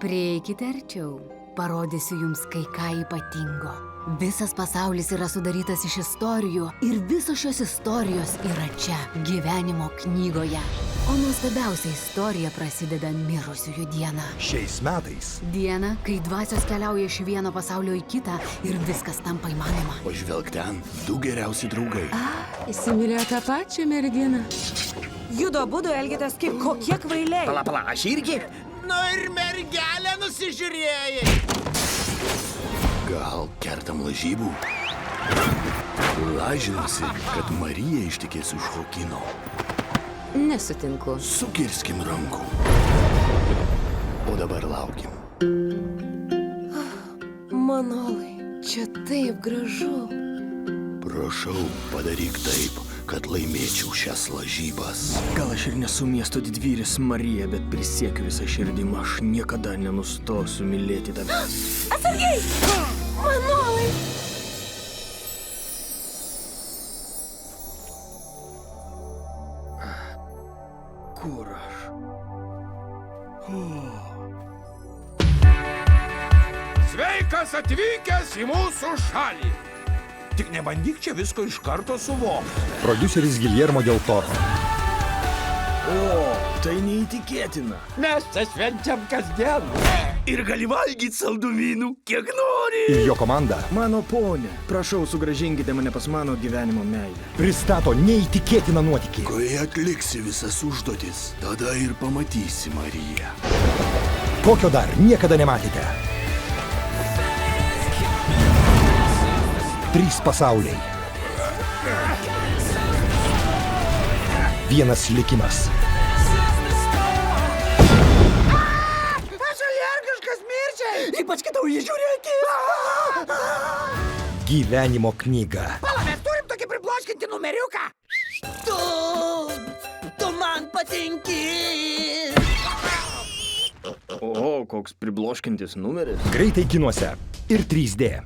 Prieikite arčiau. Parodysiu jums kai ką ypatingo. Visas pasaulis yra sudarytas iš istorijų ir visos šios istorijos yra čia, gyvenimo knygoje. O nuostabiausia istorija prasideda mirusiųjų dieną. Šiais metais Diena, kai dvasios keliauja iš vieno pasaulio į kitą ir viskas tampa įmanoma. Pažvelk ten, du geriausi draugai. Įsimylėjo tą pačią merginą. Judo būdu elgėtės kaip kokie kvailiai. Pala, aš irgi. Nu ir mergelę nusižiūrėjai. Gal kertam lažybų? Lažinasi, kad Marija ištekės už Chokino. Nesutinku. Sukirskim rankų. O dabar laukim. Manolai, čia taip gražu. Prašau, padaryk taip, kad laimėčiau šias lažybas. Gal aš ir nesu miesto didvyris Marija, bet prisiekiu visą širdim, aš niekada nenustosiu mylėti tave. Atsargiai! Manolai! Kur aš? Sveikas atvykęs į mūsų šalį. Tik nebandyk čia visko iš karto suvokti. prodiuseris Guillermo del Toro. O, tai neįtikėtina. Mes čia švenčiam kasdien. Ir gali valgyti saldumynų, kiek nori. Ir jo komanda Mano ponė, prašau, sugrąžinkite mane pas mano gyvenimo meilę. pristato neįtikėtiną nuotykį. Kai atliksi visas užduotis, tada ir pamatysi Mariją. Kokio dar niekada nematėte. 3 pasauliai. Vienas likimas. Aš alergiškas mirčiai. Ypač kitau jį žiūrėti. Gyvenimo knyga. Pala, mes turim tokį pribloškinti numeriuką. Tu man patinki. O, koks pribloškintis numeris. Greitai kinuose ir 3D.